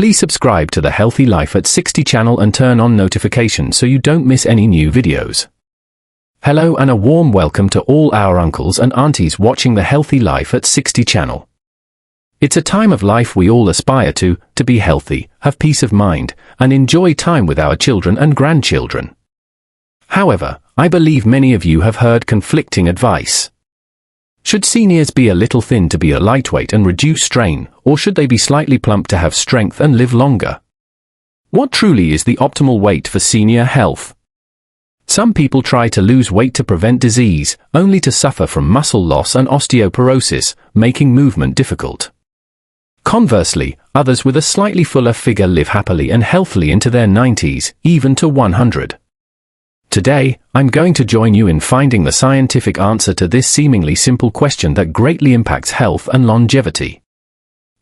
Please subscribe to the Healthy Life at 60 channel and turn on notifications so you don't miss any new videos. Hello and a warm welcome to all our uncles and aunties watching the Healthy Life at 60 channel. It's a time of life we all aspire to be healthy, have peace of mind, and enjoy time with our children and grandchildren. However, I believe many of you have heard conflicting advice. Should seniors be a little thin to be a lightweight and reduce strain, or should they be slightly plump to have strength and live longer? What truly is the optimal weight for senior health? Some people try to lose weight to prevent disease, only to suffer from muscle loss and osteoporosis, making movement difficult. Conversely, others with a slightly fuller figure live happily and healthily into their 90s, even to 100. Today, I'm going to join you in finding the scientific answer to this seemingly simple question that greatly impacts health and longevity.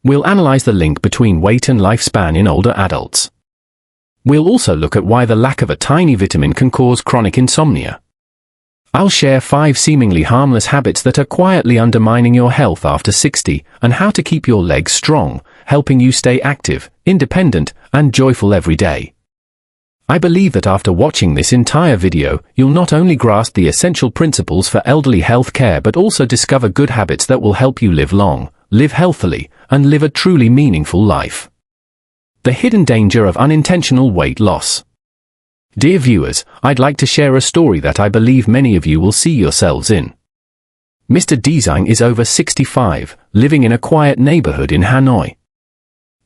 We'll analyze the link between weight and lifespan in older adults. We'll also look at why the lack of a tiny vitamin can cause chronic insomnia. I'll share 5 seemingly harmless habits that are quietly undermining your health after 60 and how to keep your legs strong, helping you stay active, independent, and joyful every day. I believe that after watching this entire video, you'll not only grasp the essential principles for elderly health care but also discover good habits that will help you live long, live healthily, and live a truly meaningful life. The hidden danger of unintentional weight loss. Dear viewers, I'd like to share a story that I believe many of you will see yourselves in. Mr. Dizang is over 65, living in a quiet neighborhood in Hanoi.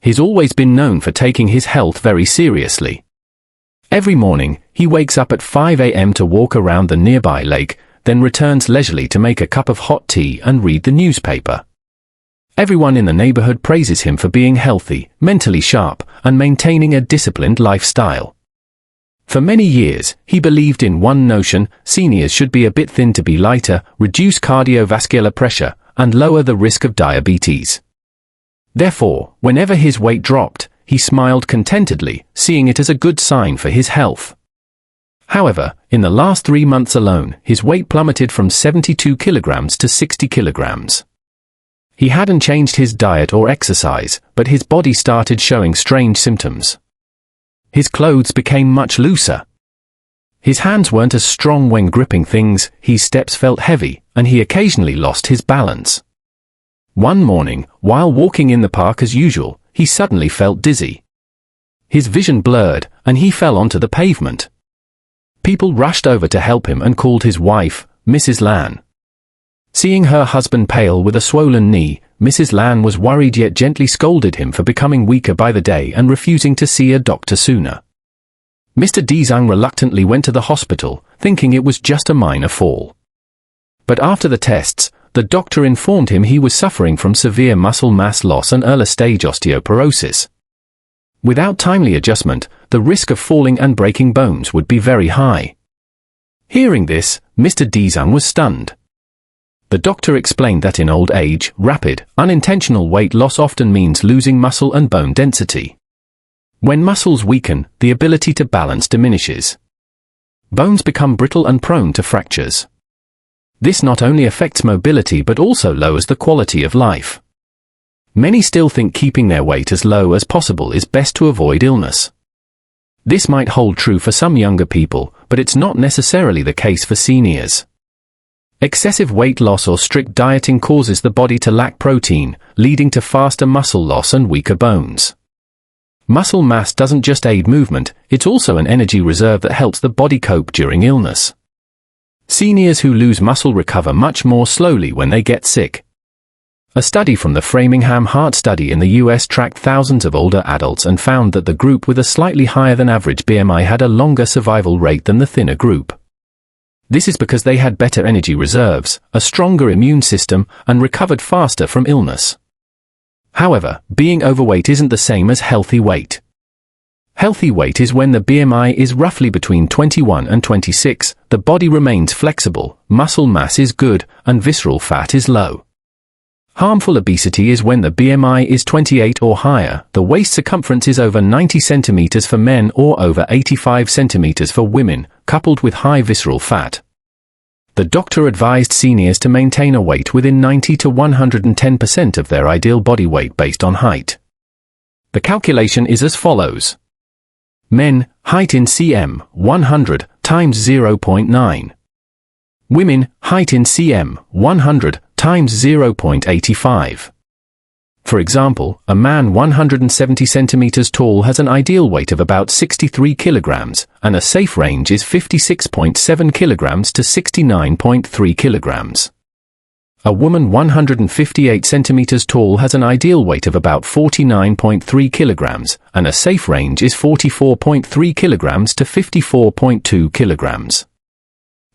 He's always been known for taking his health very seriously. Every morning, he wakes up at 5 a.m. to walk around the nearby lake, then returns leisurely to make a cup of hot tea and read the newspaper. Everyone in the neighborhood praises him for being healthy, mentally sharp, and maintaining a disciplined lifestyle. For many years, he believed in one notion: seniors should be a bit thin to be lighter, reduce cardiovascular pressure, and lower the risk of diabetes. Therefore, whenever his weight dropped, he smiled contentedly, seeing it as a good sign for his health. However, in the last 3 months alone, his weight plummeted from 72 kilograms to 60 kilograms. He hadn't changed his diet or exercise, but his body started showing strange symptoms. His clothes became much looser. His hands weren't as strong when gripping things, his steps felt heavy, and he occasionally lost his balance. One morning, while walking in the park as usual, he suddenly felt dizzy. His vision blurred, and he fell onto the pavement. People rushed over to help him and called his wife, Mrs. Lan. Seeing her husband pale with a swollen knee, Mrs. Lan was worried yet gently scolded him for becoming weaker by the day and refusing to see a doctor sooner. Mr. Dizang reluctantly went to the hospital, thinking it was just a minor fall. But after the tests, the doctor informed him he was suffering from severe muscle mass loss and early-stage osteoporosis. Without timely adjustment, the risk of falling and breaking bones would be very high. Hearing this, Mr. Dizang was stunned. The doctor explained that in old age, rapid, unintentional weight loss often means losing muscle and bone density. When muscles weaken, the ability to balance diminishes. Bones become brittle and prone to fractures. This not only affects mobility but also lowers the quality of life. Many still think keeping their weight as low as possible is best to avoid illness. This might hold true for some younger people, but it's not necessarily the case for seniors. Excessive weight loss or strict dieting causes the body to lack protein, leading to faster muscle loss and weaker bones. Muscle mass doesn't just aid movement, it's also an energy reserve that helps the body cope during illness. Seniors who lose muscle recover much more slowly when they get sick. A study from the Framingham Heart Study in the US tracked thousands of older adults and found that the group with a slightly higher than average BMI had a longer survival rate than the thinner group. This is because they had better energy reserves, a stronger immune system, and recovered faster from illness. However, being overweight isn't the same as healthy weight. Healthy weight is when the BMI is roughly between 21 and 26, the body remains flexible, muscle mass is good, and visceral fat is low. Harmful obesity is when the BMI is 28 or higher, the waist circumference is over 90 centimeters for men or over 85 centimeters for women, coupled with high visceral fat. The doctor advised seniors to maintain a weight within 90 to 110% of their ideal body weight based on height. The calculation is as follows. Men, height in cm, 100 times 0.9. Women, height in cm, 100 times 0.85. For example, a man 170 centimeters tall has an ideal weight of about 63 kilograms, and a safe range is 56.7 kilograms to 69.3 kilograms. A woman 158 centimeters tall has an ideal weight of about 49.3 kilograms, and a safe range is 44.3 kilograms to 54.2 kilograms.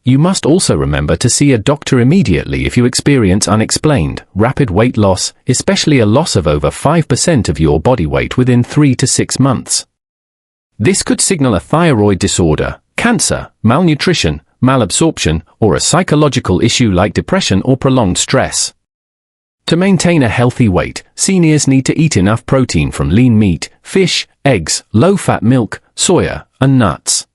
You must also remember to see a doctor immediately if you experience unexplained, rapid weight loss, especially a loss of over 5% of your body weight within 3 to 6 months. This could signal a thyroid disorder, cancer, malnutrition, malabsorption, or a psychological issue like depression or prolonged stress. To maintain a healthy weight, seniors need to eat enough protein from lean meat, fish, eggs, low-fat milk, soya, and nuts.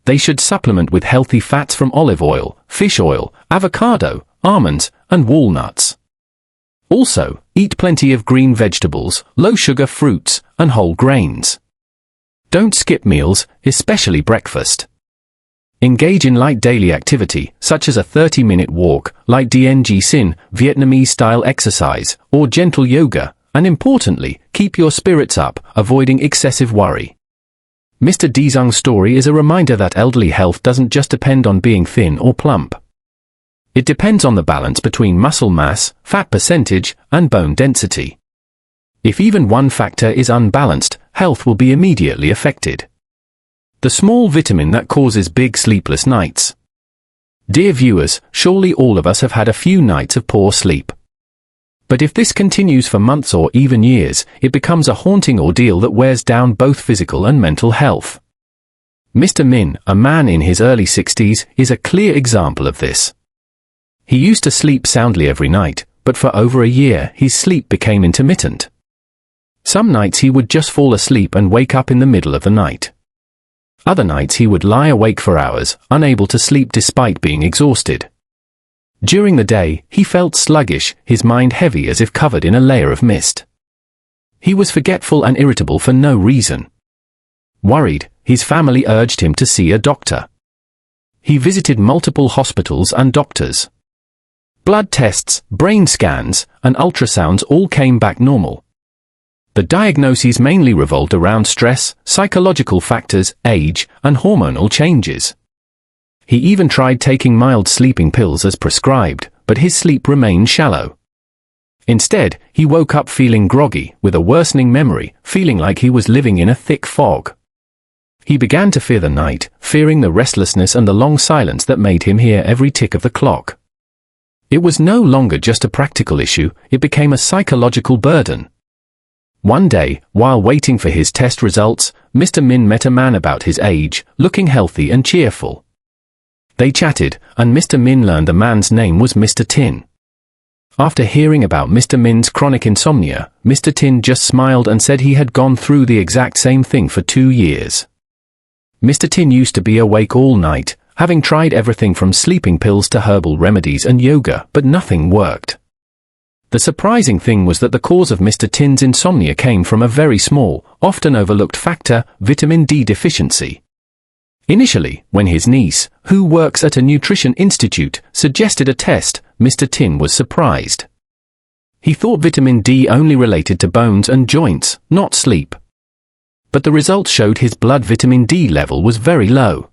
They should supplement with healthy fats from olive oil, fish oil, avocado, almonds, and walnuts. Also, eat plenty of green vegetables, low-sugar fruits, and whole grains. Don't skip meals, especially breakfast. Engage in light daily activity, such as a 30-minute walk, light dng sin, Vietnamese-style exercise, or gentle yoga, and importantly, keep your spirits up, avoiding excessive worry. Mr. Dizung's story is a reminder that elderly health doesn't just depend on being thin or plump. It depends on the balance between muscle mass, fat percentage, and bone density. If even one factor is unbalanced, health will be immediately affected. The small vitamin that causes big sleepless nights. Dear viewers, surely all of us have had a few nights of poor sleep. But if this continues for months or even years, it becomes a haunting ordeal that wears down both physical and mental health. Mr. Min, a man in his early 60s, is a clear example of this. He used to sleep soundly every night, but for over a year his sleep became intermittent. Some nights he would just fall asleep and wake up in the middle of the night. Other nights he would lie awake for hours, unable to sleep despite being exhausted. During the day, he felt sluggish, his mind heavy as if covered in a layer of mist. He was forgetful and irritable for no reason. Worried, his family urged him to see a doctor. He visited multiple hospitals and doctors. Blood tests, brain scans, and ultrasounds all came back normal. The diagnoses mainly revolved around stress, psychological factors, age, and hormonal changes. He even tried taking mild sleeping pills as prescribed, but his sleep remained shallow. Instead, he woke up feeling groggy, with a worsening memory, feeling like he was living in a thick fog. He began to fear the night, fearing the restlessness and the long silence that made him hear every tick of the clock. It was no longer just a practical issue, it became a psychological burden. One day, while waiting for his test results, Mr. Min met a man about his age, looking healthy and cheerful. They chatted, and Mr. Min learned the man's name was Mr. Tin. After hearing about Mr. Min's chronic insomnia, Mr. Tin just smiled and said he had gone through the exact same thing for 2 years. Mr. Tin used to be awake all night, having tried everything from sleeping pills to herbal remedies and yoga, but nothing worked. The surprising thing was that the cause of Mr. Tin's insomnia came from a very small, often overlooked factor, vitamin D deficiency. Initially, when his niece, who works at a nutrition institute, suggested a test, Mr. Tin was surprised. He thought vitamin D only related to bones and joints, not sleep. But the results showed his blood vitamin D level was very low.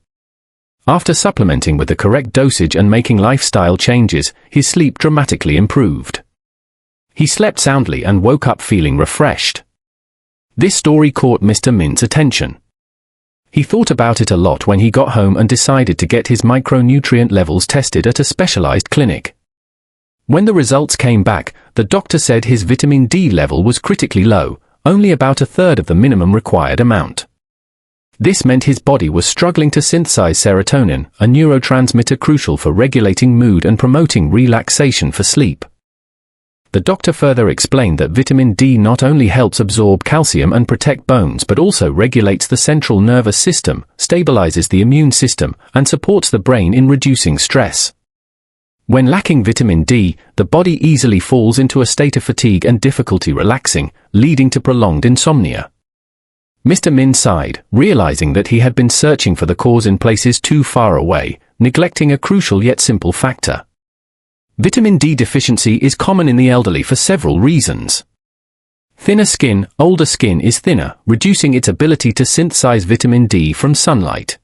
After supplementing with the correct dosage and making lifestyle changes, his sleep dramatically improved. He slept soundly and woke up feeling refreshed. This story caught Mr. Min's attention. He thought about it a lot when he got home and decided to get his micronutrient levels tested at a specialized clinic. When the results came back, the doctor said his vitamin D level was critically low, only about a third of the minimum required amount. This meant his body was struggling to synthesize serotonin, a neurotransmitter crucial for regulating mood and promoting relaxation for sleep. The doctor further explained that vitamin D not only helps absorb calcium and protect bones but also regulates the central nervous system, stabilizes the immune system, and supports the brain in reducing stress. When lacking vitamin D, the body easily falls into a state of fatigue and difficulty relaxing, leading to prolonged insomnia. Mr. Min sighed, realizing that he had been searching for the cause in places too far away, neglecting a crucial yet simple factor. Vitamin D deficiency is common in the elderly for several reasons. Thinner skin. Older skin is thinner, reducing its ability to synthesize vitamin D from sunlight.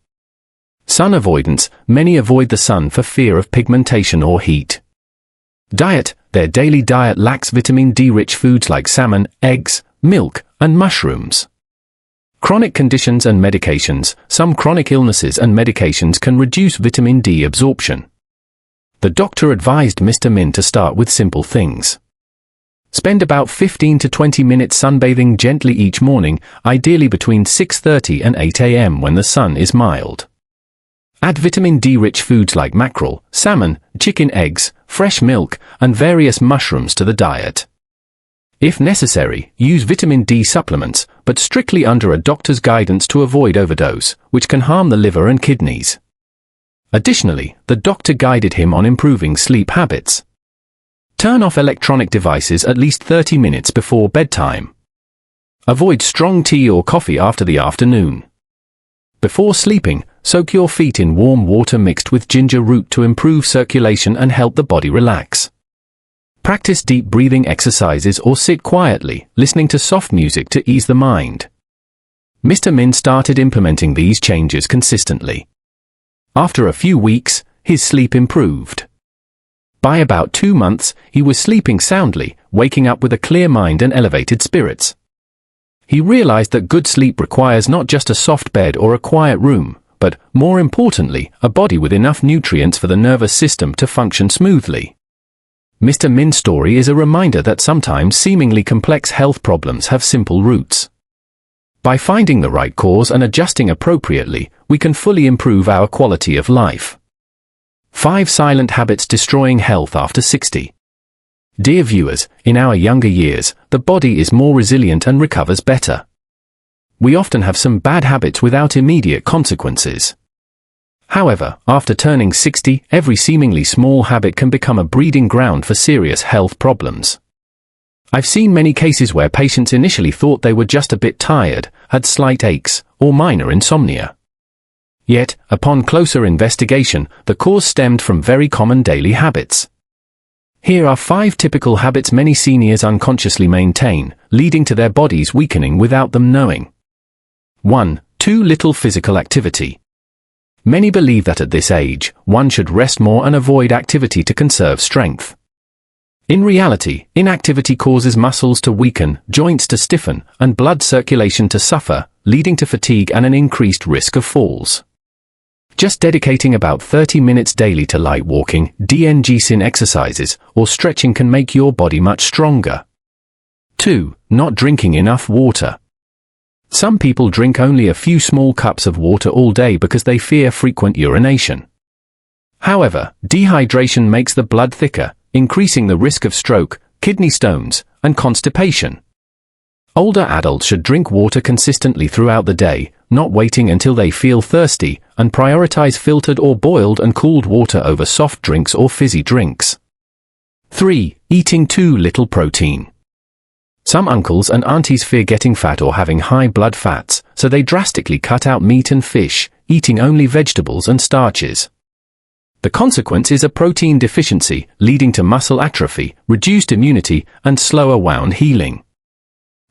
Sun avoidance. Many avoid the sun for fear of pigmentation or heat. Diet. Their daily diet lacks vitamin D-rich foods like salmon, eggs, milk, and mushrooms. Chronic conditions and medications. Some chronic illnesses and medications can reduce vitamin D absorption. The doctor advised Mr. Min to start with simple things. Spend about 15 to 20 minutes sunbathing gently each morning, ideally between 6:30 and 8 a.m. when the sun is mild. Add vitamin D-rich foods like mackerel, salmon, chicken eggs, fresh milk, and various mushrooms to the diet. If necessary, use vitamin D supplements, but strictly under a doctor's guidance to avoid overdose, which can harm the liver and kidneys. Additionally, the doctor guided him on improving sleep habits. Turn off electronic devices at least 30 minutes before bedtime. Avoid strong tea or coffee after the afternoon. Before sleeping, soak your feet in warm water mixed with ginger root to improve circulation and help the body relax. Practice deep breathing exercises or sit quietly, listening to soft music to ease the mind. Mr. Min started implementing these changes consistently. After a few weeks, his sleep improved. By about 2 months, he was sleeping soundly, waking up with a clear mind and elevated spirits. He realized that good sleep requires not just a soft bed or a quiet room, but, more importantly, a body with enough nutrients for the nervous system to function smoothly. Mr. Min's story is a reminder that sometimes seemingly complex health problems have simple roots. By finding the right cause and adjusting appropriately, we can fully improve our quality of life. 5 silent habits destroying health after 60. Dear viewers, in our younger years, the body is more resilient and recovers better. We often have some bad habits without immediate consequences. However, after turning 60, every seemingly small habit can become a breeding ground for serious health problems. I've seen many cases where patients initially thought they were just a bit tired, had slight aches, or minor insomnia. Yet, upon closer investigation, the cause stemmed from very common daily habits. Here are 5 typical habits many seniors unconsciously maintain, leading to their bodies weakening without them knowing. 1. Too little physical activity. Many believe that at this age, one should rest more and avoid activity to conserve strength. In reality, inactivity causes muscles to weaken, joints to stiffen, and blood circulation to suffer, leading to fatigue and an increased risk of falls. Just dedicating about 30 minutes daily to light walking, DNG-sin exercises, or stretching can make your body much stronger. 2. Not drinking enough water. Some people drink only a few small cups of water all day because they fear frequent urination. However, dehydration makes the blood thicker, increasing the risk of stroke, kidney stones, and constipation. Older adults should drink water consistently throughout the day, not waiting until they feel thirsty, and prioritize filtered or boiled and cooled water over soft drinks or fizzy drinks. 3. Eating too little protein. Some uncles and aunties fear getting fat or having high blood fats, so they drastically cut out meat and fish, eating only vegetables and starches. The consequence is a protein deficiency, leading to muscle atrophy, reduced immunity, and slower wound healing.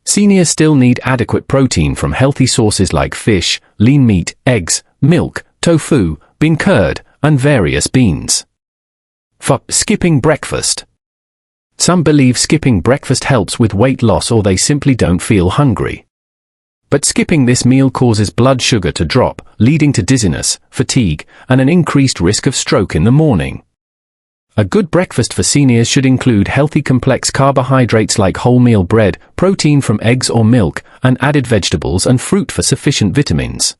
Seniors still need adequate protein from healthy sources like fish, lean meat, eggs, milk, tofu, bean curd, and various beans. 4. Skipping breakfast. Some believe skipping breakfast helps with weight loss or they simply don't feel hungry. But skipping this meal causes blood sugar to drop, leading to dizziness, fatigue, and an increased risk of stroke in the morning. A good breakfast for seniors should include healthy complex carbohydrates like wholemeal bread, protein from eggs or milk, and added vegetables and fruit for sufficient vitamins.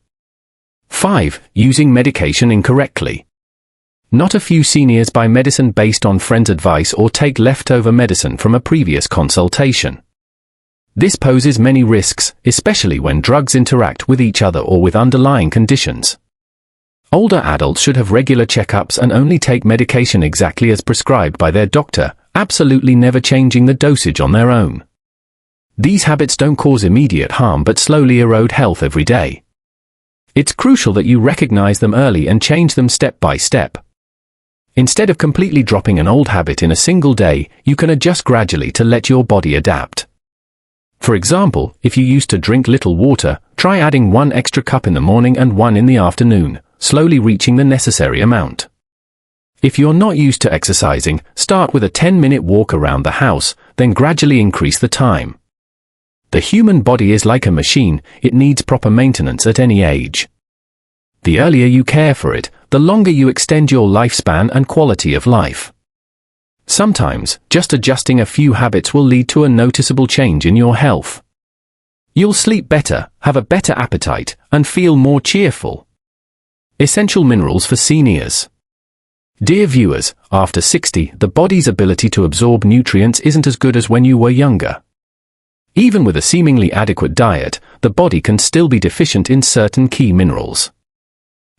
5. Using medication incorrectly. Not a few seniors buy medicine based on friends' advice or take leftover medicine from a previous consultation. This poses many risks, especially when drugs interact with each other or with underlying conditions. Older adults should have regular checkups and only take medication exactly as prescribed by their doctor, absolutely never changing the dosage on their own. These habits don't cause immediate harm but slowly erode health every day. It's crucial that you recognize them early and change them step by step. Instead of completely dropping an old habit in a single day, you can adjust gradually to let your body adapt. For example, if you used to drink little water, try adding 1 extra cup in the morning and 1 in the afternoon, slowly reaching the necessary amount. If you're not used to exercising, start with a 10-minute walk around the house, then gradually increase the time. The human body is like a machine, it needs proper maintenance at any age. The earlier you care for it, the longer you extend your lifespan and quality of life. Sometimes, just adjusting a few habits will lead to a noticeable change in your health. You'll sleep better, have a better appetite, and feel more cheerful. Essential minerals for seniors. Dear viewers, after 60, the body's ability to absorb nutrients isn't as good as when you were younger. Even with a seemingly adequate diet, the body can still be deficient in certain key minerals.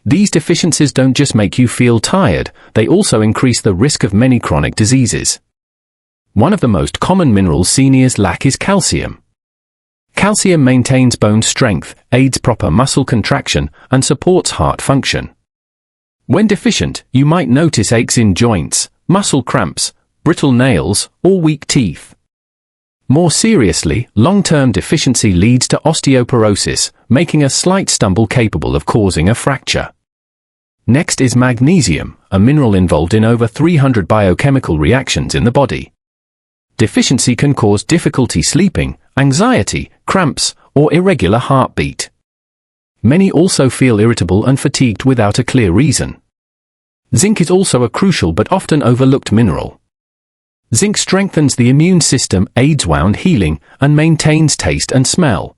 These deficiencies don't just make you feel tired, they also increase the risk of many chronic diseases. One of the most common minerals seniors lack is calcium. Calcium maintains bone strength, aids proper muscle contraction, and supports heart function. When deficient, you might notice aches in joints, muscle cramps, brittle nails, or weak teeth. More seriously, long-term deficiency leads to osteoporosis, making a slight stumble capable of causing a fracture. Next is magnesium, a mineral involved in over 300 biochemical reactions in the body. Deficiency can cause difficulty sleeping, anxiety, cramps, or irregular heartbeat. Many also feel irritable and fatigued without a clear reason. Zinc is also a crucial but often overlooked mineral. Zinc strengthens the immune system, aids wound healing, and maintains taste and smell.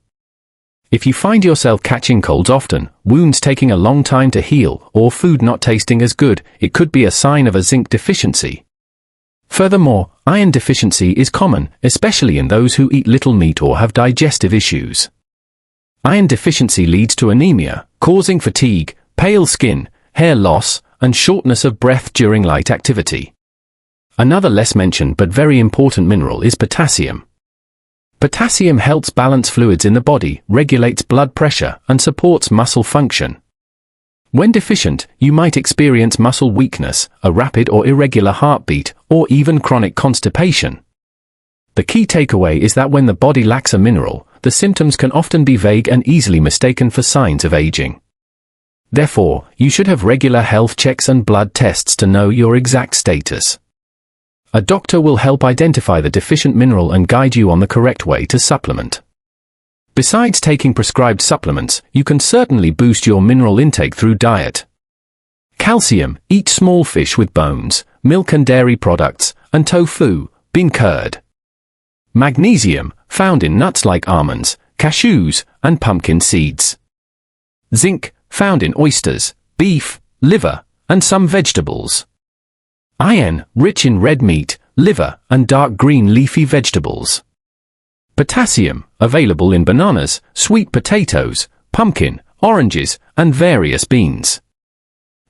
If you find yourself catching colds often, wounds taking a long time to heal, or food not tasting as good, it could be a sign of a zinc deficiency. Furthermore, iron deficiency is common, especially in those who eat little meat or have digestive issues. Iron deficiency leads to anemia, causing fatigue, pale skin, hair loss, and shortness of breath during light activity. Another less mentioned but very important mineral is potassium. Potassium helps balance fluids in the body, regulates blood pressure, and supports muscle function. When deficient, you might experience muscle weakness, a rapid or irregular heartbeat, or even chronic constipation. The key takeaway is that when the body lacks a mineral, the symptoms can often be vague and easily mistaken for signs of aging. Therefore, you should have regular health checks and blood tests to know your exact status. A doctor will help identify the deficient mineral and guide you on the correct way to supplement. Besides taking prescribed supplements, you can certainly boost your mineral intake through diet. Calcium, eat small fish with bones, milk and dairy products, and tofu, bean curd. Magnesium, found in nuts like almonds, cashews, and pumpkin seeds. Zinc, found in oysters, beef, liver, and some vegetables. Iron, rich in red meat, liver, and dark green leafy vegetables. Potassium, available in bananas, sweet potatoes, pumpkin, oranges, and various beans.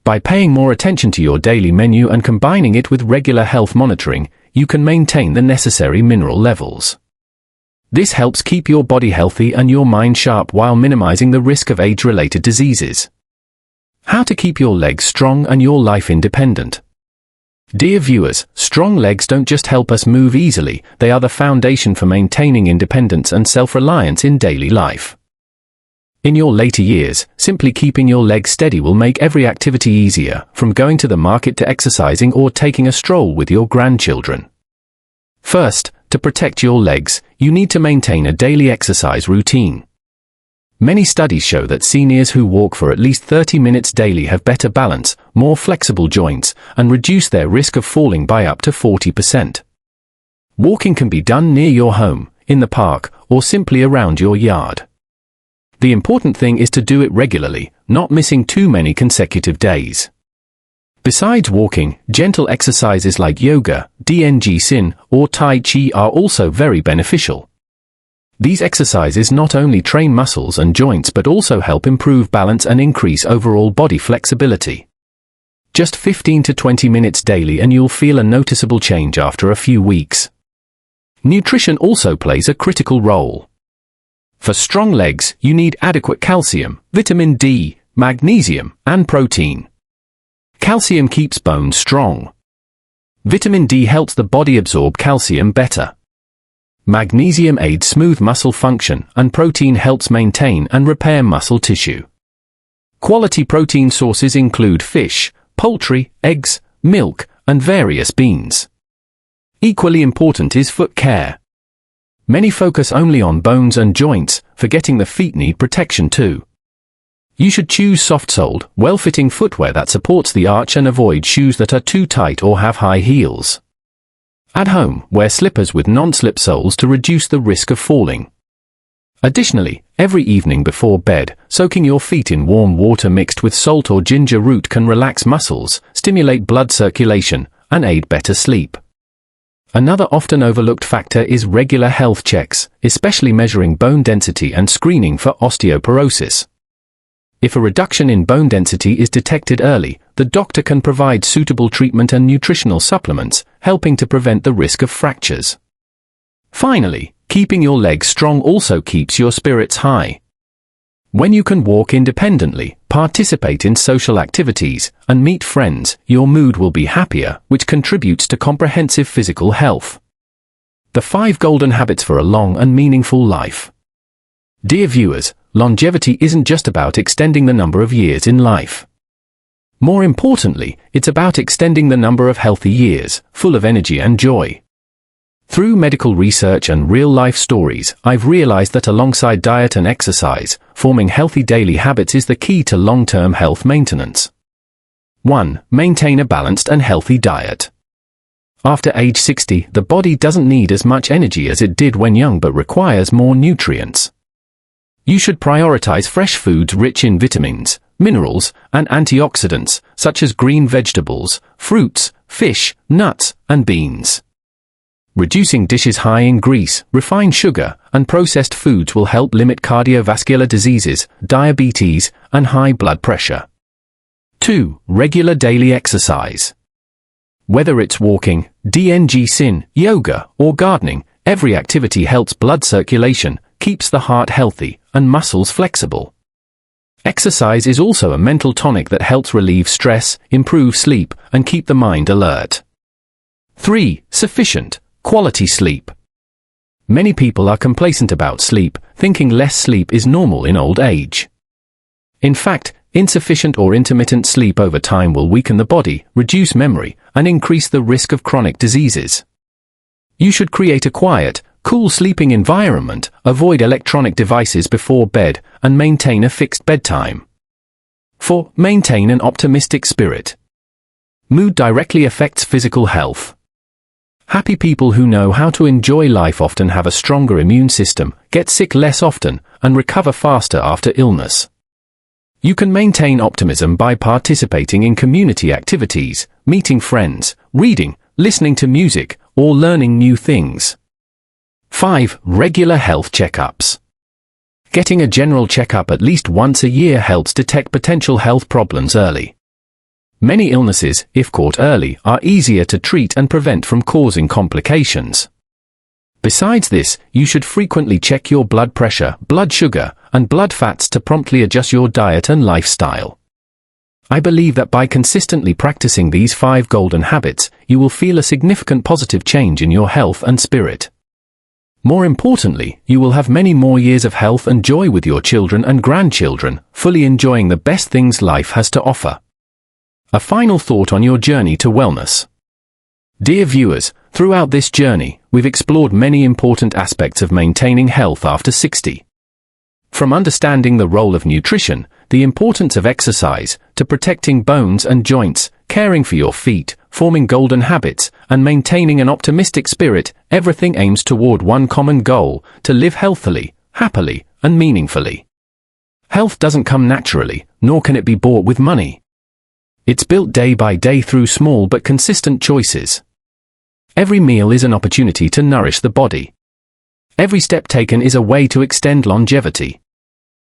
By paying more attention to your daily menu and combining it with regular health monitoring, you can maintain the necessary mineral levels. This helps keep your body healthy and your mind sharp while minimizing the risk of age-related diseases. How to keep your legs strong and your life independent. Dear viewers, strong legs don't just help us move easily, they are the foundation for maintaining independence and self-reliance in daily life. In your later years, simply keeping your legs steady will make every activity easier, from going to the market to exercising or taking a stroll with your grandchildren. First, to protect your legs, you need to maintain a daily exercise routine. Many studies show that seniors who walk for at least 30 minutes daily have better balance, more flexible joints, and reduce their risk of falling by up to 40%. Walking can be done near your home, in the park, or simply around your yard. The important thing is to do it regularly, not missing too many consecutive days. Besides walking, gentle exercises like yoga, DNG Sin, or Tai Chi are also very beneficial. These exercises not only train muscles and joints but also help improve balance and increase overall body flexibility. Just 15 to 20 minutes daily and you'll feel a noticeable change after a few weeks. Nutrition also plays a critical role. For strong legs, you need adequate calcium, vitamin D, magnesium, and protein. Calcium keeps bones strong. Vitamin D helps the body absorb calcium better. Magnesium aids smooth muscle function, and protein helps maintain and repair muscle tissue. Quality protein sources include fish, poultry, eggs, milk, and various beans. Equally important is foot care. Many focus only on bones and joints, forgetting the feet need protection too. You should choose soft-soled, well-fitting footwear that supports the arch and avoid shoes that are too tight or have high heels. At home, wear slippers with non-slip soles to reduce the risk of falling. Additionally, every evening before bed, soaking your feet in warm water mixed with salt or ginger root can relax muscles, stimulate blood circulation, and aid better sleep. Another often overlooked factor is regular health checks, especially measuring bone density and screening for osteoporosis. If a reduction in bone density is detected early, the doctor can provide suitable treatment and nutritional supplements, helping to prevent the risk of fractures. Finally, keeping your legs strong also keeps your spirits high. When you can walk independently, participate in social activities, and meet friends, your mood will be happier, which contributes to comprehensive physical health. The 5 golden habits for a long and meaningful life. Dear viewers, longevity isn't just about extending the number of years in life. More importantly, it's about extending the number of healthy years, full of energy and joy. Through medical research and real-life stories, I've realized that alongside diet and exercise, forming healthy daily habits is the key to long-term health maintenance. 1. Maintain a balanced and healthy diet. After age 60, the body doesn't need as much energy as it did when young but requires more nutrients. You should prioritize fresh foods rich in vitamins, minerals, and antioxidants, such as green vegetables, fruits, fish, nuts, and beans. Reducing dishes high in grease, refined sugar, and processed foods will help limit cardiovascular diseases, diabetes, and high blood pressure. 2. Regular daily exercise. Whether it's walking, DNG-sin, yoga, or gardening, every activity helps blood circulation, keeps the heart healthy, and muscles flexible. Exercise is also a mental tonic that helps relieve stress, improve sleep, and keep the mind alert. 3. Sufficient, quality sleep. Many people are complacent about sleep, thinking less sleep is normal in old age. In fact, insufficient or intermittent sleep over time will weaken the body, reduce memory, and increase the risk of chronic diseases. You should create a quiet, cool sleeping environment, avoid electronic devices before bed, and maintain a fixed bedtime. 4. Maintain an optimistic spirit. Mood directly affects physical health. Happy people who know how to enjoy life often have a stronger immune system, get sick less often, and recover faster after illness. You can maintain optimism by participating in community activities, meeting friends, reading, listening to music, or learning new things. 5. Regular health checkups. Getting a general checkup at least once a year helps detect potential health problems early. Many illnesses, if caught early, are easier to treat and prevent from causing complications. Besides this, you should frequently check your blood pressure, blood sugar, and blood fats to promptly adjust your diet and lifestyle. I believe that by consistently practicing these 5 golden habits, you will feel a significant positive change in your health and spirit. More importantly, you will have many more years of health and joy with your children and grandchildren, fully enjoying the best things life has to offer. A final thought on your journey to wellness. Dear viewers, throughout this journey, we've explored many important aspects of maintaining health after 60. From understanding the role of nutrition, the importance of exercise, to protecting bones and joints, caring for your feet, forming golden habits, and maintaining an optimistic spirit, everything aims toward one common goal: to live healthily, happily, and meaningfully. Health doesn't come naturally, nor can it be bought with money. It's built day by day through small but consistent choices. Every meal is an opportunity to nourish the body. Every step taken is a way to extend longevity.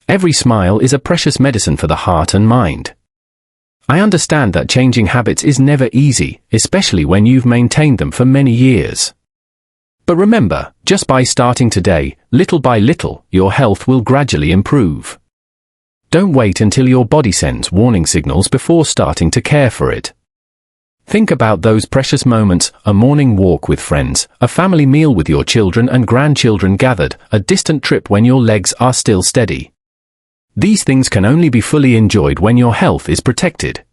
Every smile is a precious medicine for the heart and mind. I understand that changing habits is never easy, especially when you've maintained them for many years. But remember, just by starting today, little by little, your health will gradually improve. Don't wait until your body sends warning signals before starting to care for it. Think about those precious moments: a morning walk with friends, a family meal with your children and grandchildren gathered, a distant trip when your legs are still steady. These things can only be fully enjoyed when your health is protected.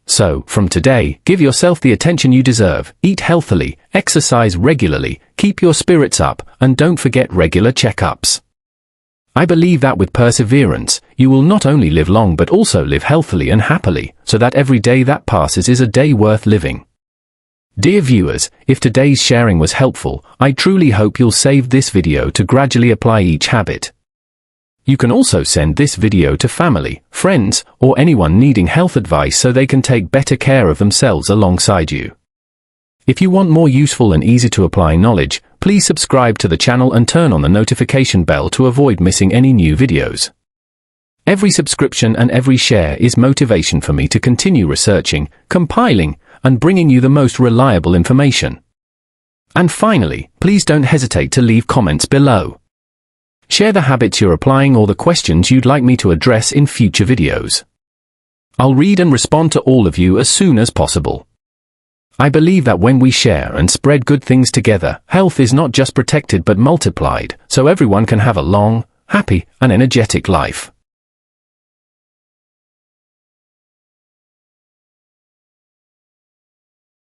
So, from today, give yourself the attention you deserve, eat healthily, exercise regularly, keep your spirits up, and don't forget regular checkups. I believe that with perseverance, you will not only live long but also live healthily and happily, so that every day that passes is a day worth living. Dear viewers, if today's sharing was helpful, I truly hope you'll save this video to gradually apply each habit. You can also send this video to family, friends, or anyone needing health advice so they can take better care of themselves alongside you. If you want more useful and easy to apply knowledge, please subscribe to the channel and turn on the notification bell to avoid missing any new videos. Every subscription and every share is motivation for me to continue researching, compiling, and bringing you the most reliable information. And finally, please don't hesitate to leave comments below. Share the habits you're applying or the questions you'd like me to address in future videos. I'll read and respond to all of you as soon as possible. I believe that when we share and spread good things together, health is not just protected but multiplied, so everyone can have a long, happy, and energetic life.